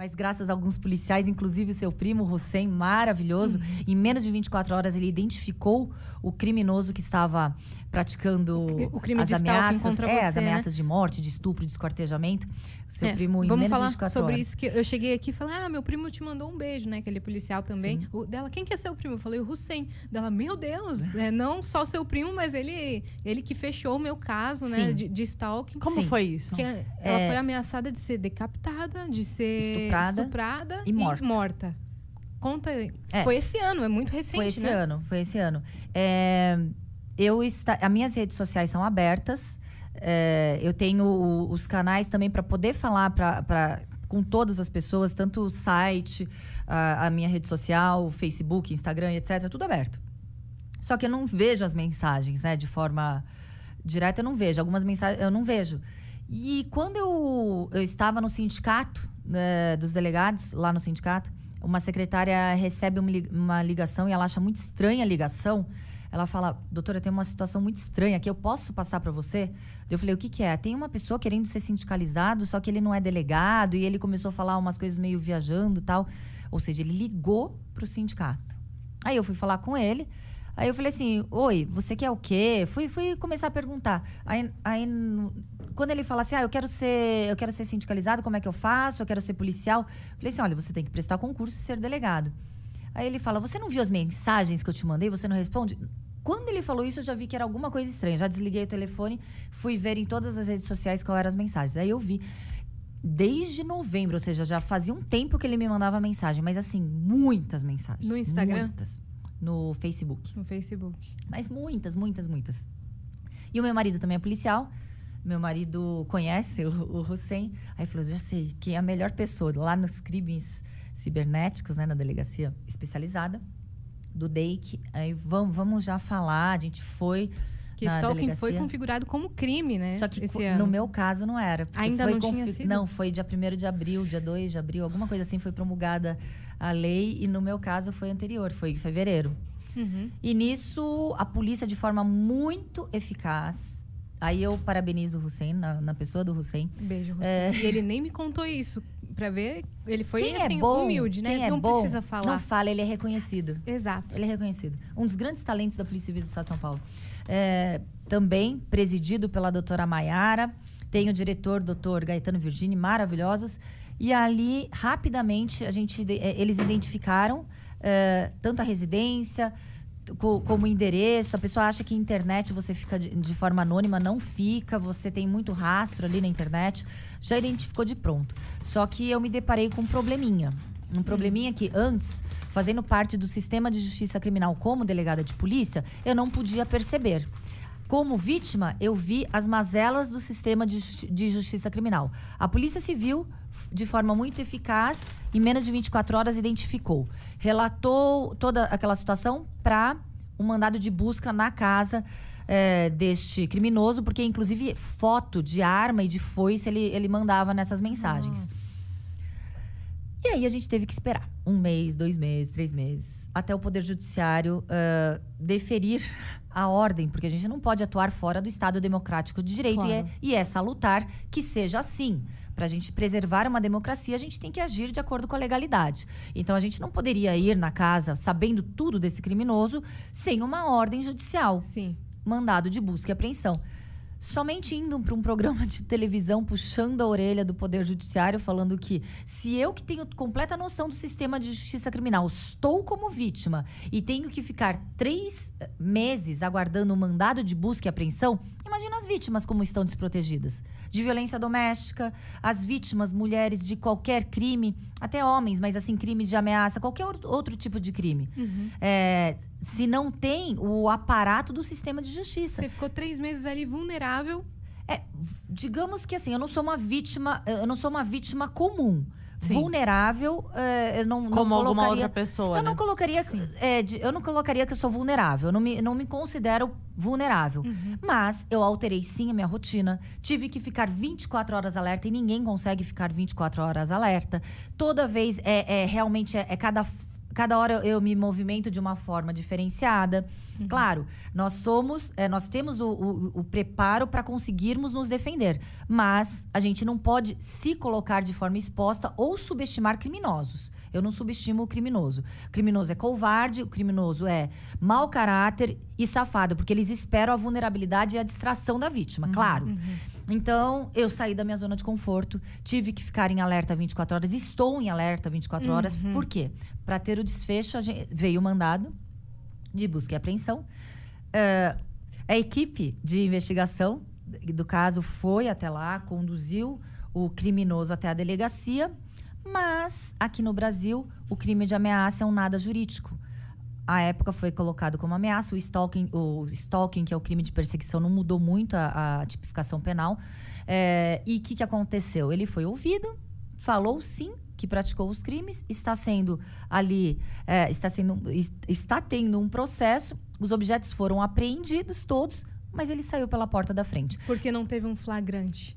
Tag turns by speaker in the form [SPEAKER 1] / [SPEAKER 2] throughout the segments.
[SPEAKER 1] Mas graças a alguns policiais, inclusive o seu primo, Hussein, maravilhoso, em menos de 24 horas ele identificou o criminoso que estava praticando
[SPEAKER 2] o crime
[SPEAKER 1] as
[SPEAKER 2] de stalking
[SPEAKER 1] ameaças,
[SPEAKER 2] contra você,
[SPEAKER 1] as ameaças de morte, de estupro, de esquartejamento. Seu primo, em
[SPEAKER 2] vamos
[SPEAKER 1] menos de
[SPEAKER 2] falar
[SPEAKER 1] 24
[SPEAKER 2] sobre
[SPEAKER 1] horas.
[SPEAKER 2] isso, que eu cheguei aqui e falei, meu primo te mandou um beijo, né? Aquele policial também. Dela, quem que é seu primo? Eu falei, o Hussein. Dela, meu Deus, não só seu primo, mas ele que fechou o meu caso, né? De stalking.
[SPEAKER 3] Como foi isso?
[SPEAKER 2] Que ela foi ameaçada de ser decapitada, de ser estuprada
[SPEAKER 1] e morta.
[SPEAKER 2] Conta, foi esse ano, é muito recente,
[SPEAKER 1] Foi esse ano. As minhas redes sociais são abertas. Eu tenho os canais também para poder falar com todas as pessoas, tanto o site, a minha rede social, Facebook, Instagram, etc. Tudo aberto. Só que eu não vejo as mensagens, né? De forma direta, eu não vejo. Algumas mensagens eu não vejo. E quando eu estava no sindicato dos delegados, lá no sindicato, uma secretária recebe uma ligação e ela acha muito estranha a ligação. Ela fala, doutora, tem uma situação muito estranha aqui, eu posso passar para você? Eu falei, o que é? Tem uma pessoa querendo ser sindicalizado, só que ele não é delegado, e ele começou a falar umas coisas meio viajando e tal. Ou seja, ele ligou pro sindicato. Aí eu fui falar com ele, aí eu falei assim, oi, você quer o quê? Fui começar a perguntar. Aí quando ele fala assim, eu quero ser sindicalizado, como é que eu faço? Eu quero ser policial. Eu falei assim, olha, você tem que prestar concurso e ser delegado. Aí ele fala, você não viu as mensagens que eu te mandei? Você não responde? Quando ele falou isso, eu já vi que era alguma coisa estranha. Já desliguei o telefone, fui ver em todas as redes sociais qual eram as mensagens. Aí eu vi, desde novembro, ou seja, já fazia um tempo que ele me mandava mensagem. Mas assim, muitas mensagens.
[SPEAKER 2] No Instagram?
[SPEAKER 1] Muitas. No Facebook.
[SPEAKER 2] No Facebook.
[SPEAKER 1] Mas muitas. E o meu marido também é policial. Meu marido conhece o Hussein. Aí falou, já sei, quem é a melhor pessoa lá nos crimes cibernéticos, né, na delegacia especializada do DEIC. Aí vamos já falar, a gente foi
[SPEAKER 2] que
[SPEAKER 1] na
[SPEAKER 2] stalking
[SPEAKER 1] delegacia.
[SPEAKER 2] Foi configurado como crime, né?
[SPEAKER 1] Só que
[SPEAKER 2] esse ano.
[SPEAKER 1] No meu caso não era.
[SPEAKER 2] Ainda
[SPEAKER 1] foi
[SPEAKER 2] não tinha sido?
[SPEAKER 1] Não, foi dia 1º de abril, dia 2 de abril, alguma coisa assim, foi promulgada a lei. E no meu caso foi anterior, foi em fevereiro. E nisso, a polícia, de forma muito eficaz... Aí eu parabenizo o Hussein, na pessoa do Hussein.
[SPEAKER 2] Beijo, Hussein. E ele nem me contou isso. Pra ver, ele foi
[SPEAKER 1] quem
[SPEAKER 2] assim,
[SPEAKER 1] é bom,
[SPEAKER 2] humilde, né? Não precisa falar.
[SPEAKER 1] Não fala, ele é reconhecido.
[SPEAKER 2] Exato.
[SPEAKER 1] Ele é reconhecido. Um dos grandes talentos da Polícia Civil do Estado de São Paulo. Também presidido pela doutora Maiara. Tem o diretor, doutor Gaetano Virgini, maravilhosos. E ali, rapidamente, eles identificaram tanto a residência... como endereço, a pessoa acha que internet você fica de forma anônima, não fica, você tem muito rastro ali na internet, já identificou de pronto. Só que eu me deparei com um probleminha que antes, fazendo parte do sistema de justiça criminal como delegada de polícia, eu não podia perceber. Como vítima, eu vi as mazelas do sistema de justiça criminal. A Polícia Civil, de forma muito eficaz, em menos de 24 horas, identificou. Relatou toda aquela situação para um mandado de busca na casa deste criminoso, porque, inclusive, foto de arma e de foice ele mandava nessas mensagens.
[SPEAKER 2] Nossa.
[SPEAKER 1] E aí a gente teve que esperar 1 mês, 2 meses, 3 meses, até o Poder Judiciário deferir a ordem, porque a gente não pode atuar fora do Estado Democrático de Direito.
[SPEAKER 2] Claro.
[SPEAKER 1] E é salutar que seja assim. Para a gente preservar uma democracia, a gente tem que agir de acordo com a legalidade. Então, a gente não poderia ir na casa, sabendo tudo desse criminoso, sem uma ordem judicial.
[SPEAKER 2] Sim.
[SPEAKER 1] Mandado de busca e apreensão. Somente indo para um programa de televisão, puxando a orelha do Poder Judiciário, falando que se eu, que tenho completa noção do sistema de justiça criminal, estou como vítima e tenho que ficar 3 meses aguardando um mandado de busca e apreensão, imagina as vítimas como estão desprotegidas. De violência doméstica, as vítimas, mulheres de qualquer crime, até homens, mas assim, crimes de ameaça, qualquer outro tipo de crime. Se não tem o aparato do sistema de justiça.
[SPEAKER 2] Você ficou 3 meses ali vulnerável.
[SPEAKER 1] Digamos que assim, eu não sou uma vítima comum.
[SPEAKER 3] Sim.
[SPEAKER 1] Vulnerável, eu não
[SPEAKER 3] como alguma
[SPEAKER 1] colocaria,
[SPEAKER 3] outra pessoa,
[SPEAKER 1] eu
[SPEAKER 3] né?
[SPEAKER 1] não colocaria, eu não colocaria que eu sou vulnerável. Eu não me considero vulnerável. Mas eu alterei sim a minha rotina. Tive que ficar 24 horas alerta e ninguém consegue ficar 24 horas alerta. Toda vez realmente cada cada hora eu me movimento de uma forma diferenciada. Claro, nós temos o preparo para conseguirmos nos defender. Mas a gente não pode se colocar de forma exposta ou subestimar criminosos. Eu não subestimo o criminoso. O criminoso é covarde, o criminoso é mau caráter e safado, porque eles esperam a vulnerabilidade e a distração da vítima, claro. Então, eu saí da minha zona de conforto, tive que ficar em alerta 24 horas, estou em alerta 24 horas. Por quê? Para ter o desfecho, veio o mandado de busca e apreensão. A equipe de investigação do caso foi até lá, conduziu o criminoso até a delegacia. Mas, aqui no Brasil, o crime de ameaça é um nada jurídico. À época foi colocado como ameaça. O stalking, que é o crime de perseguição, não mudou muito a tipificação penal. E o que aconteceu? Ele foi ouvido, falou sim que praticou os crimes, está tendo um processo. Os objetos foram apreendidos todos, mas ele saiu pela porta da frente.
[SPEAKER 2] Porque não teve um flagrante.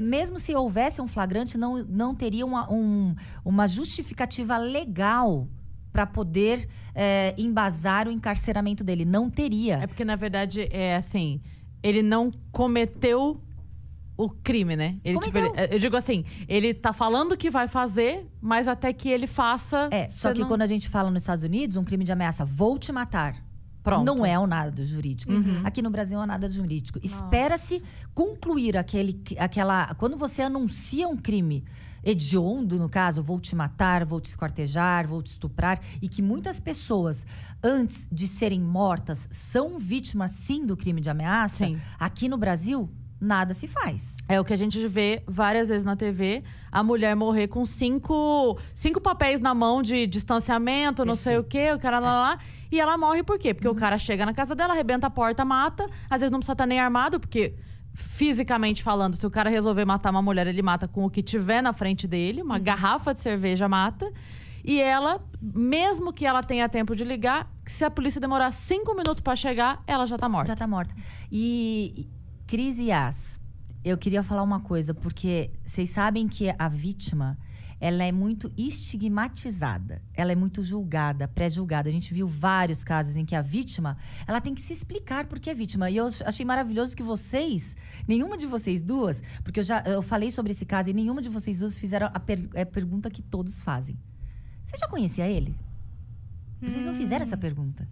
[SPEAKER 1] Mesmo se houvesse um flagrante, não teria uma justificativa legal para poder embasar o encarceramento dele. Não teria.
[SPEAKER 3] É porque, na verdade, é assim... Ele não cometeu o crime, né? Eu digo assim, ele tá falando que vai fazer, mas até que ele faça...
[SPEAKER 1] Só que quando a gente fala nos Estados Unidos, um crime de ameaça, vou te matar. Pronto. Não é um nada jurídico. Aqui no Brasil é um nada jurídico. Espera-se concluir aquela... Quando você anuncia um crime hediondo, no caso, vou te matar, vou te esquartejar, vou te estuprar, e que muitas pessoas, antes de serem mortas, são vítimas, sim, do crime de ameaça, sim. Aqui no Brasil, nada se faz.
[SPEAKER 3] É o que a gente vê várias vezes na TV, a mulher morrer com cinco papéis na mão de distanciamento, não sei o quê, o cara lá. E ela morre por quê? Porque o cara chega na casa dela, arrebenta a porta, mata. Às vezes não precisa estar nem armado, porque fisicamente falando, se o cara resolver matar uma mulher, ele mata com o que tiver na frente dele. Uma garrafa de cerveja mata. E ela, mesmo que ela tenha tempo de ligar, se a polícia demorar 5 minutos pra chegar, ela já tá morta.
[SPEAKER 1] Já tá morta. E... Cris e Yas, eu queria falar uma coisa, porque vocês sabem que a vítima, ela é muito estigmatizada, ela é muito julgada, pré-julgada. A gente viu vários casos em que a vítima, ela tem que se explicar por que é vítima. E eu achei maravilhoso que vocês, nenhuma de vocês duas, porque eu falei sobre esse caso e nenhuma de vocês duas fizeram a pergunta que todos fazem. Você já conhecia ele? Vocês não fizeram essa pergunta.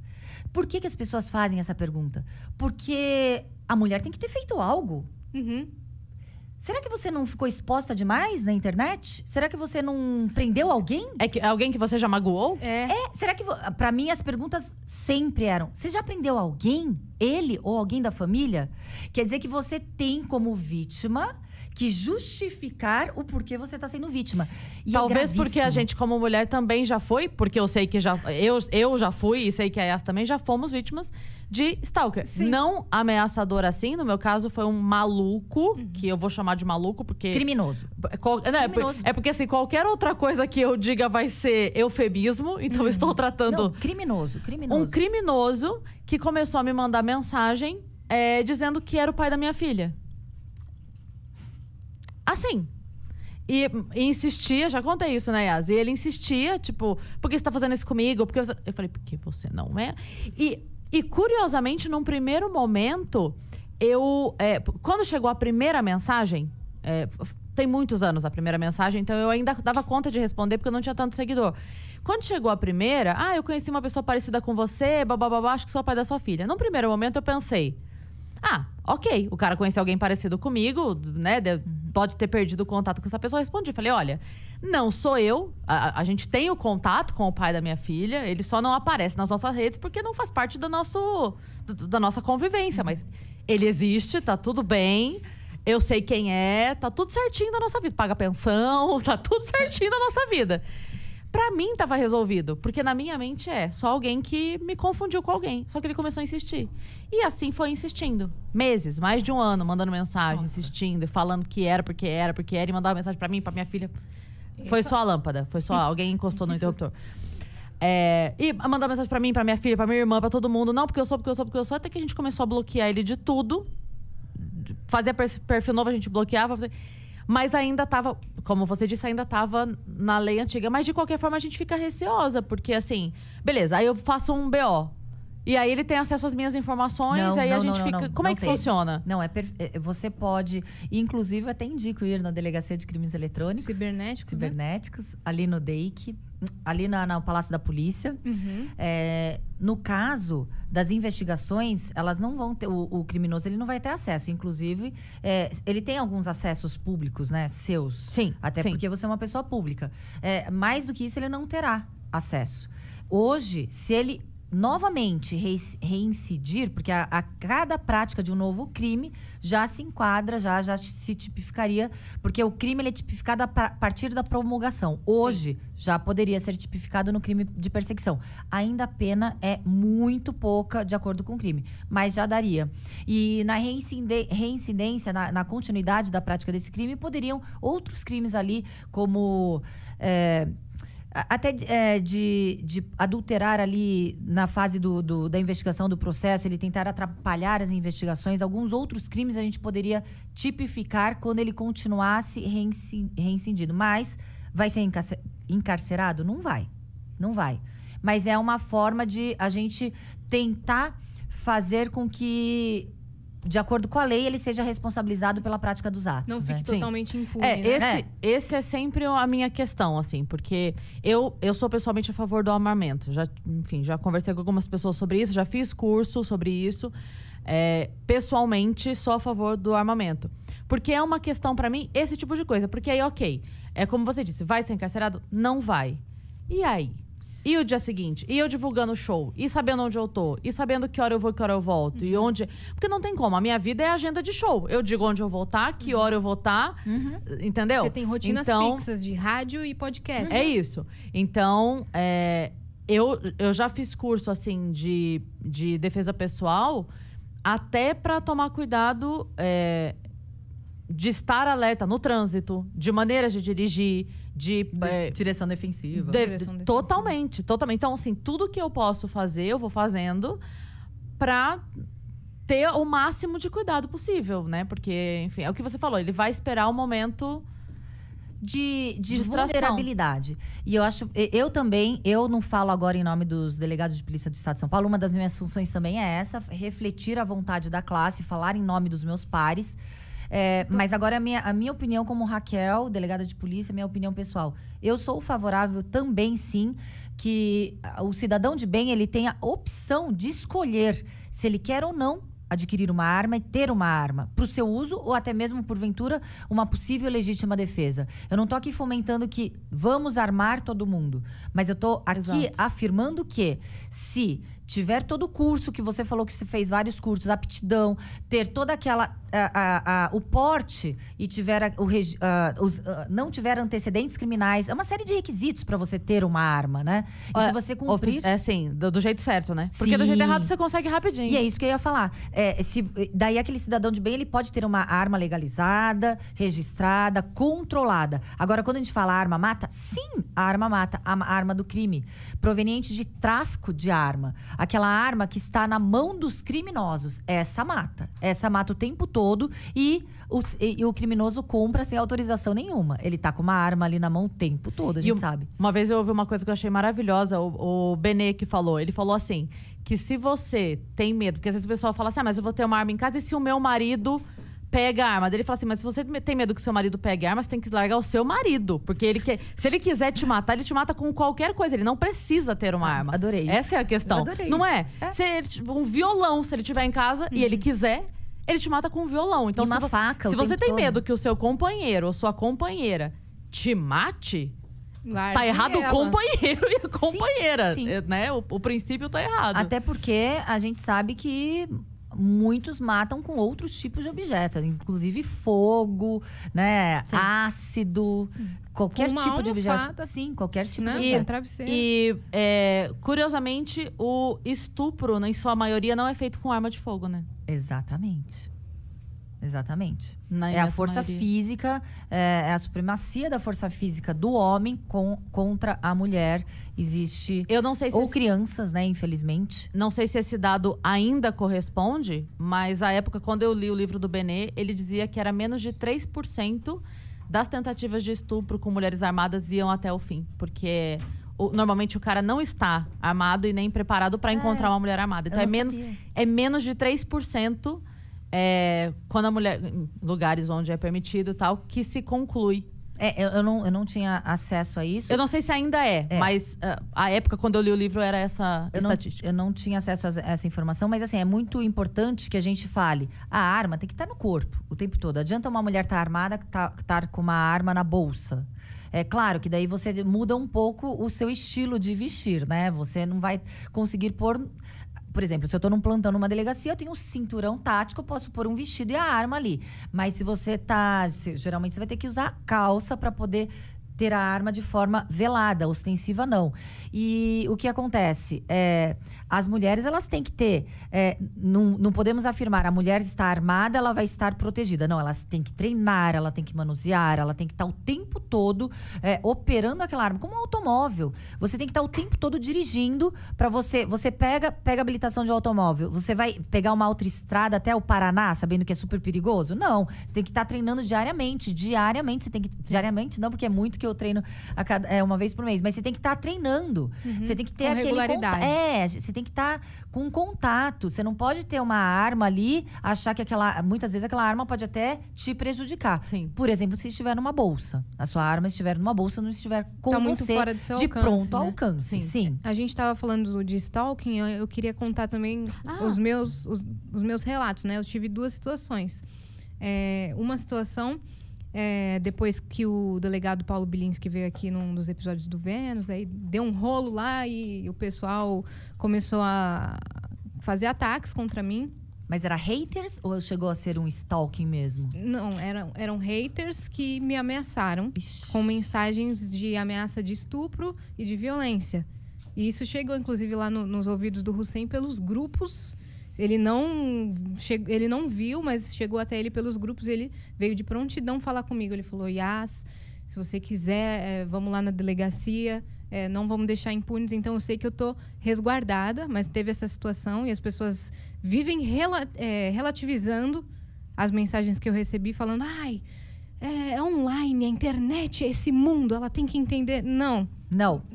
[SPEAKER 1] Por que as pessoas fazem essa pergunta? Porque a mulher tem que ter feito algo. Será que você não ficou exposta demais na internet? Será que você não prendeu alguém?
[SPEAKER 3] Alguém que você já magoou?
[SPEAKER 1] Será que... Pra mim, as perguntas sempre eram... Você já prendeu alguém? Ele ou alguém da família? Quer dizer que você tem como vítima... que justificar o porquê você está sendo vítima. E
[SPEAKER 3] talvez porque a gente, como mulher, também já foi, porque eu sei que eu já fui e sei que a Yas também já fomos vítimas de stalker. Sim. Não ameaçador assim, no meu caso foi um maluco, que eu vou chamar de maluco porque...
[SPEAKER 1] Criminoso.
[SPEAKER 3] Criminoso. É porque assim, qualquer outra coisa que eu diga vai ser eufemismo, então eu estou tratando...
[SPEAKER 1] Não, criminoso.
[SPEAKER 3] Um criminoso que começou a me mandar mensagem dizendo que era o pai da minha filha. Assim. E insistia, já contei isso, né, Yas? E ele insistia, tipo, por que você tá fazendo isso comigo? Porque eu falei, porque você não é? E curiosamente, num primeiro momento, quando chegou a primeira mensagem, tem muitos anos a primeira mensagem, então eu ainda dava conta de responder, porque eu não tinha tanto seguidor. Quando chegou a primeira, eu conheci uma pessoa parecida com você, babá, acho que sou o pai da sua filha. Num primeiro momento, eu pensei... ok, o cara conheceu alguém parecido comigo, né? Pode ter perdido o contato com essa pessoa. Eu respondi, falei, olha, não sou eu. A gente tem o contato com o pai da minha filha, ele só não aparece nas nossas redes porque não faz parte da nossa convivência. Mas ele existe, tá tudo bem, eu sei quem é, tá tudo certinho da nossa vida. Paga pensão, tá tudo certinho da nossa vida. Pra mim, tava resolvido. Porque na minha mente só alguém que me confundiu com alguém. Só que ele começou a insistir. E assim foi insistindo. Meses, mais de um ano, mandando mensagem, insistindo. E falando que era, porque era. E mandava mensagem pra mim, pra minha filha. Foi só a lâmpada. Foi só alguém encostou no interruptor. E mandava mensagem pra mim, pra minha filha, pra minha irmã, pra todo mundo. Não, porque eu sou. Até que a gente começou a bloquear ele de tudo. Fazia perfil novo, a gente bloqueava. Mas ainda tava, como você disse, ainda tava na lei antiga. Mas de qualquer forma a gente fica receosa, porque assim, beleza, aí eu faço um BO. E aí ele tem acesso às minhas informações,
[SPEAKER 1] Não,
[SPEAKER 3] aí
[SPEAKER 1] não,
[SPEAKER 3] a gente
[SPEAKER 1] não,
[SPEAKER 3] fica.
[SPEAKER 1] não,
[SPEAKER 3] Como
[SPEAKER 1] não
[SPEAKER 3] é que
[SPEAKER 1] tem.
[SPEAKER 3] funciona?
[SPEAKER 1] Não, você pode, inclusive até indico ir na Delegacia de Crimes Eletrônicos.
[SPEAKER 2] Cibernéticos, né?
[SPEAKER 1] Cibernéticos, ali no DEIC, ali no Palácio da Polícia.
[SPEAKER 2] Uhum.
[SPEAKER 1] No caso das investigações, elas não vão ter, o criminoso ele não vai ter acesso. Inclusive, ele tem alguns acessos públicos, né, seus.
[SPEAKER 3] Sim,
[SPEAKER 1] Até
[SPEAKER 3] sim.
[SPEAKER 1] porque você é uma pessoa pública. Mais do que isso, ele não terá acesso. Hoje, se ele novamente reincidir, porque a cada prática de um novo crime já se enquadra, já se tipificaria, porque o crime ele é tipificado a partir da promulgação. Hoje, já poderia ser tipificado no crime de perseguição. Ainda a pena é muito pouca de acordo com o crime, mas já daria. E na reincidência, na continuidade da prática desse crime, poderiam outros crimes ali, como... até de adulterar ali na fase da investigação do processo, ele tentar atrapalhar as investigações. Alguns outros crimes a gente poderia tipificar quando ele continuasse reincidindo. Mas vai ser encarcerado? Não vai. Não vai. Mas é uma forma de a gente tentar fazer com que, de acordo com a lei, ele seja responsabilizado pela prática dos atos.
[SPEAKER 2] Não fique
[SPEAKER 1] né?
[SPEAKER 2] totalmente impune, né?
[SPEAKER 3] Esse é sempre a minha questão, assim, porque eu sou pessoalmente a favor do armamento. Já conversei com algumas pessoas sobre isso, já fiz curso sobre isso. Pessoalmente, sou a favor do armamento. Porque é uma questão, pra mim, esse tipo de coisa. Porque aí, ok, é como você disse, vai ser encarcerado? Não vai. E aí? E o dia seguinte? E eu divulgando o show? E sabendo onde eu tô? E sabendo que hora eu vou e que hora eu volto? E onde... Porque não tem como. A minha vida é agenda de show. Eu digo onde eu vou estar, que hora eu vou estar. Entendeu?
[SPEAKER 2] Você tem rotinas fixas de rádio e podcast.
[SPEAKER 3] É isso. Então, eu já fiz curso, assim, de defesa pessoal, até pra tomar cuidado de estar alerta no trânsito, de maneiras de dirigir,
[SPEAKER 1] direção defensiva.
[SPEAKER 3] Totalmente. Então, assim, tudo que eu posso fazer, eu vou fazendo pra ter o máximo de cuidado possível, né? Porque, enfim, é o que você falou, ele vai esperar o momento
[SPEAKER 1] de
[SPEAKER 3] distração.
[SPEAKER 1] vulnerabilidade. E eu também não falo agora em nome dos delegados de polícia do Estado de São Paulo, uma das minhas funções também é essa, refletir a vontade da classe, falar em nome dos meus pares. Mas agora a minha opinião como Raquel, delegada de polícia, minha opinião pessoal. Eu sou favorável também, sim, que o cidadão de bem ele tenha a opção de escolher se ele quer ou não adquirir uma arma e ter uma arma para o seu uso ou até mesmo, porventura, uma possível legítima defesa. Eu não tô aqui fomentando que vamos armar todo mundo, mas eu tô aqui afirmando que se tiver todo o curso que você falou que você fez vários cursos, aptidão, ter toda aquela o porte e tiver não tiver antecedentes criminais, é uma série de requisitos para você ter uma arma, né? E se você cumprir,
[SPEAKER 3] assim, do jeito certo, né? Porque
[SPEAKER 1] Sim.
[SPEAKER 3] do jeito errado você consegue rapidinho.
[SPEAKER 1] E é isso que eu ia falar. Daí aquele cidadão de bem, ele pode ter uma arma legalizada, registrada, controlada. Agora, quando a gente fala arma mata, sim, a arma mata, a arma do crime, proveniente de tráfico de arma. Aquela arma que está na mão dos criminosos, essa mata. Essa mata o tempo todo e o criminoso compra sem autorização nenhuma. Ele tá com uma arma ali na mão o tempo todo, a gente sabe.
[SPEAKER 3] Uma vez eu ouvi uma coisa que eu achei maravilhosa, o Benê que falou. Ele falou assim, que se você tem medo, porque às vezes o pessoal fala assim, mas eu vou ter uma arma em casa e se o meu marido pega a arma? Daí ele fala assim, mas se você tem medo que seu marido pegue a arma, você tem que largar o seu marido. Porque se ele quiser te matar, ele te mata com qualquer coisa. Ele não precisa ter uma arma.
[SPEAKER 1] Adorei isso.
[SPEAKER 3] Essa é a questão.
[SPEAKER 1] Adorei
[SPEAKER 3] não
[SPEAKER 1] isso.
[SPEAKER 3] Um violão, se ele tiver em casa e ele quiser, ele te mata com um violão. Então,
[SPEAKER 1] e uma faca.
[SPEAKER 3] Se
[SPEAKER 1] o
[SPEAKER 3] você
[SPEAKER 1] tempo
[SPEAKER 3] tem
[SPEAKER 1] todo.
[SPEAKER 3] medo que o seu companheiro ou sua companheira te mate, tá errado o companheiro e a companheira.
[SPEAKER 1] Sim.
[SPEAKER 3] Né? O princípio tá errado.
[SPEAKER 1] Até porque a gente sabe que muitos matam com outros tipos de objetos, inclusive fogo, né?
[SPEAKER 3] Sim.
[SPEAKER 1] Ácido, qualquer
[SPEAKER 2] Uma
[SPEAKER 1] tipo de objeto.
[SPEAKER 2] almofada.
[SPEAKER 1] Sim, qualquer tipo
[SPEAKER 2] Né?
[SPEAKER 1] de
[SPEAKER 2] Um
[SPEAKER 1] objeto.
[SPEAKER 2] travesseiro.
[SPEAKER 3] E, curiosamente, o estupro, em sua maioria, não é feito com arma de fogo, né?
[SPEAKER 1] Exatamente. Exatamente.
[SPEAKER 3] Na
[SPEAKER 1] É a
[SPEAKER 3] imensa
[SPEAKER 1] força
[SPEAKER 3] maioria.
[SPEAKER 1] física, é a supremacia da força física do homem contra a mulher. Existe.
[SPEAKER 3] Eu não sei se
[SPEAKER 1] Ou crianças, né? Infelizmente.
[SPEAKER 3] Não sei se esse dado ainda corresponde, mas à época, quando eu li o livro do Benê, ele dizia que era menos de 3% das tentativas de estupro com mulheres armadas iam até o fim. Porque normalmente o cara não está armado e nem preparado para encontrar uma mulher armada. Então é menos de 3% quando a mulher, em lugares onde é permitido e tal, que se conclui.
[SPEAKER 1] Eu não tinha acesso a isso.
[SPEAKER 3] Eu não sei se ainda mas a época, quando eu li o livro, era essa estatística.
[SPEAKER 1] Eu não tinha acesso a essa informação, mas assim, é muito importante que a gente fale. A arma tem que estar no corpo o tempo todo. Adianta uma mulher estar armada, estar com uma arma na bolsa. É claro que daí você muda um pouco o seu estilo de vestir, né? Você não vai conseguir pôr... Por exemplo, se eu tô num plantão numa delegacia, eu tenho um cinturão tático, eu posso pôr um vestido e a arma ali. Mas se você geralmente você vai ter que usar calça para poder ter a arma de forma velada, ostensiva não. E o que acontece? As mulheres, elas têm que ter... não podemos afirmar, a mulher está armada, ela vai estar protegida. Não, elas têm que treinar, ela tem que manusear, ela tem que estar o tempo todo operando aquela arma. Como um automóvel. Você tem que estar o tempo todo dirigindo para você... Você pega habilitação de automóvel. Você vai pegar uma autoestrada até o Paraná, sabendo que é super perigoso? Não. Você tem que estar treinando diariamente. Diariamente, você tem que... Diariamente não, porque é muito que eu treino uma vez por mês. Mas você tem que estar treinando. Você tem que ter aquele
[SPEAKER 2] regularidade.
[SPEAKER 1] Você tem que estar com contato. Você não pode ter uma arma ali, achar que muitas vezes aquela arma pode até te prejudicar.
[SPEAKER 3] Sim.
[SPEAKER 1] Por exemplo, se estiver numa bolsa. A sua arma estiver numa bolsa, não estiver com
[SPEAKER 2] tá
[SPEAKER 1] você
[SPEAKER 2] muito fora do seu
[SPEAKER 1] de
[SPEAKER 2] alcance,
[SPEAKER 1] pronto
[SPEAKER 2] né?
[SPEAKER 1] alcance. Sim.
[SPEAKER 2] A gente estava falando de stalking, eu queria contar também os meus relatos, né? Eu tive 2 situações. Uma situação... depois que o delegado Paulo Bilinski veio aqui num dos episódios do Vênus, aí deu um rolo lá e o pessoal começou a fazer ataques contra mim.
[SPEAKER 1] Mas era haters ou chegou a ser um stalking mesmo?
[SPEAKER 2] Não, eram haters que me ameaçaram com mensagens de ameaça de estupro e de violência. E isso chegou, inclusive, lá nos ouvidos do Hussein pelos grupos. Ele não viu, mas chegou até ele pelos grupos. Ele veio de prontidão falar comigo. Ele falou, Yas, se você quiser, vamos lá na delegacia. Não vamos deixar impunes. Então, eu sei que eu estou resguardada, mas teve essa situação. E as pessoas vivem relativizando as mensagens que eu recebi, falando, é online, a internet é esse mundo, ela tem que entender. Não.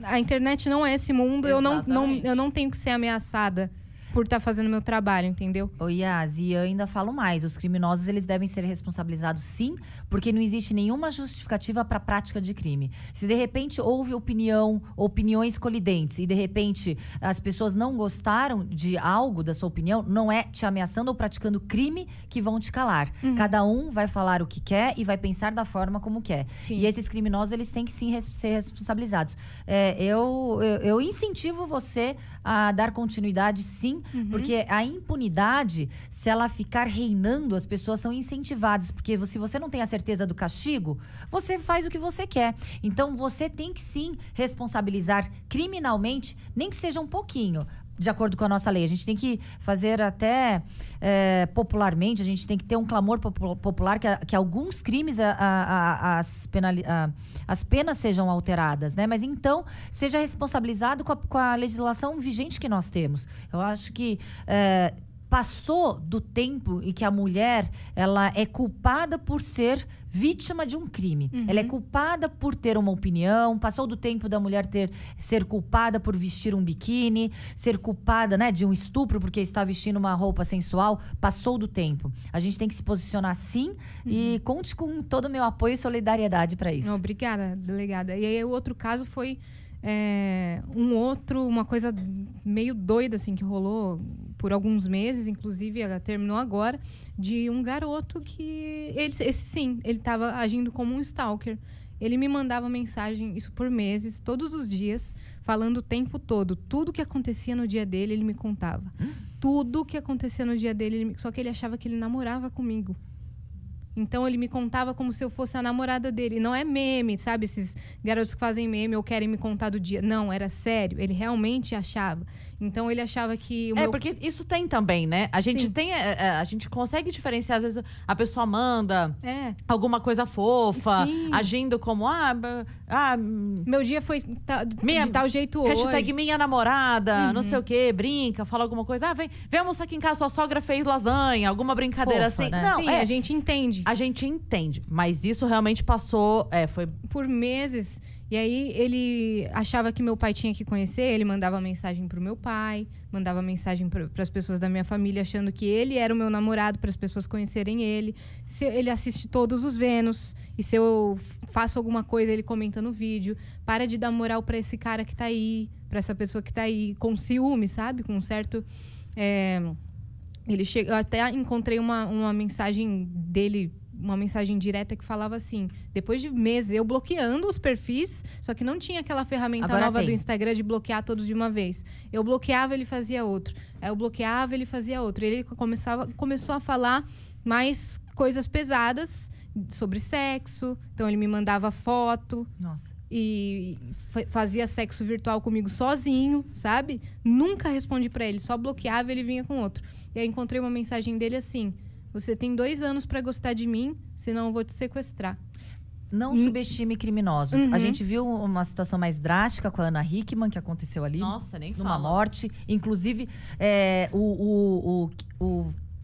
[SPEAKER 2] A internet não é esse mundo. Eu não tenho que ser ameaçada por estar fazendo meu trabalho, entendeu?
[SPEAKER 1] Yas, e eu ainda falo mais. Os criminosos, eles devem ser responsabilizados, sim, porque não existe nenhuma justificativa para a prática de crime. Se, de repente, houve opiniões colidentes e, de repente, as pessoas não gostaram de algo da sua opinião, não é te ameaçando ou praticando crime que vão te calar. Cada um vai falar o que quer e vai pensar da forma como quer.
[SPEAKER 2] Sim.
[SPEAKER 1] E esses criminosos, eles têm que, sim, ser responsabilizados. Eu incentivo você a dar continuidade, sim, porque a impunidade, se ela ficar reinando, as pessoas são incentivadas. Porque se você não tem a certeza do castigo, você faz o que você quer. Então, você tem que, sim, responsabilizar criminalmente, nem que seja um pouquinho, de acordo com a nossa lei. A gente tem que fazer até popularmente, a gente tem que ter um clamor popular que alguns crimes, as penas sejam alteradas, né? Mas então, seja responsabilizado com a legislação vigente que nós temos. Eu acho que passou do tempo em que a mulher, ela é culpada por ser vítima de um crime. Ela é culpada por ter uma opinião. Passou do tempo da mulher ser culpada por vestir um biquíni, ser culpada, né, de um estupro porque está vestindo uma roupa sensual. Passou do tempo. A gente tem que se posicionar sim e conte com todo o meu apoio e solidariedade para isso.
[SPEAKER 2] Obrigada, delegada. E aí o outro caso foi uma coisa meio doida assim que rolou por alguns meses, inclusive terminou agora, de um garoto que ele estava agindo como um stalker. Ele me mandava mensagem, isso por meses, todos os dias, falando o tempo todo. Tudo que acontecia no dia dele, ele me contava. Tudo que acontecia no dia dele, só que ele achava que ele namorava comigo. Então, ele me contava como se eu fosse a namorada dele. Não é meme, sabe? Esses garotos que fazem meme ou querem me contar do dia. Não, era sério. Ele realmente achava. Então ele achava que
[SPEAKER 3] porque isso tem também, né? A gente
[SPEAKER 2] Sim.
[SPEAKER 3] tem. A gente consegue diferenciar, às vezes a pessoa manda alguma coisa fofa,
[SPEAKER 2] Sim.
[SPEAKER 3] agindo como,
[SPEAKER 2] meu dia foi de tal jeito hoje.
[SPEAKER 3] hashtag minha namorada, não sei o quê, brinca, fala alguma coisa. Vem almoçar aqui em casa, sua sogra fez lasanha, alguma brincadeira
[SPEAKER 1] Fofa,
[SPEAKER 3] assim.
[SPEAKER 1] né?
[SPEAKER 3] Não,
[SPEAKER 2] Sim, a gente entende.
[SPEAKER 3] a gente entende, mas isso realmente passou, foi...
[SPEAKER 2] Por meses. E aí ele achava que meu pai tinha que conhecer, ele mandava mensagem pro meu pai, mandava mensagem para as pessoas da minha família, achando que ele era o meu namorado, para as pessoas conhecerem ele. Ele assiste todos os Vênus, e se eu faço alguma coisa, ele comenta no vídeo. Para de dar moral para esse cara que tá aí, para essa pessoa que tá aí, com ciúme, sabe? Com um certo... eu até encontrei uma mensagem dele, uma mensagem direta que falava assim, depois de meses, eu bloqueando os perfis, só que não tinha aquela ferramenta
[SPEAKER 1] Agora
[SPEAKER 2] nova
[SPEAKER 1] tem.
[SPEAKER 2] do Instagram de bloquear todos de uma vez. Eu bloqueava, ele fazia outro. Aí eu bloqueava, ele fazia outro. Ele começou a falar mais coisas pesadas sobre sexo. Então ele me mandava foto.
[SPEAKER 1] Nossa.
[SPEAKER 2] E fazia sexo virtual comigo sozinho, sabe? Nunca respondi pra ele, só bloqueava e ele vinha com outro. E aí encontrei uma mensagem dele assim: você tem 2 anos pra gostar de mim, senão eu vou te sequestrar.
[SPEAKER 1] Não subestime criminosos. A gente viu uma situação mais drástica com a Ana Hickman, que aconteceu ali.
[SPEAKER 3] Nossa, nem
[SPEAKER 1] numa
[SPEAKER 3] fala.
[SPEAKER 1] morte. Inclusive, o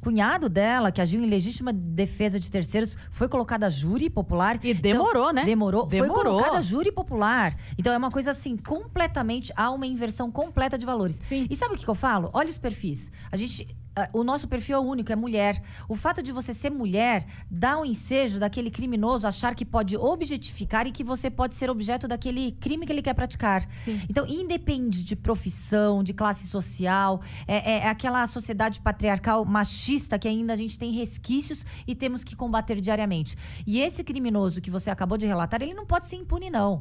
[SPEAKER 1] cunhado dela, que agiu em legítima defesa de terceiros, foi colocado a júri popular.
[SPEAKER 3] E demorou, né?
[SPEAKER 1] Demorou. Foi
[SPEAKER 3] Demorou.
[SPEAKER 1] colocado a júri popular. Então é uma coisa assim, completamente... Há uma inversão completa de valores.
[SPEAKER 2] Sim.
[SPEAKER 1] E sabe o que eu falo? Olha os perfis. O nosso perfil é único, é mulher. O fato de você ser mulher dá um ensejo daquele criminoso achar que pode objetificar e que você pode ser objeto daquele crime que ele quer praticar.
[SPEAKER 2] Sim.
[SPEAKER 1] Então, independe de profissão, de classe social, é aquela sociedade patriarcal machista que ainda a gente tem resquícios e temos que combater diariamente. E esse criminoso que você acabou de relatar, ele não pode ser impune, não.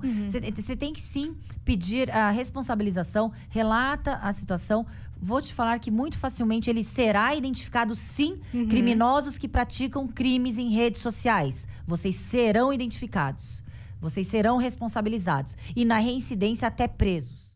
[SPEAKER 1] Você tem que sim pedir a responsabilização, relata a situação. Vou te falar que muito facilmente ele será identificado, sim, criminosos que praticam crimes em redes sociais. Vocês serão identificados. Vocês serão responsabilizados. E na reincidência até presos.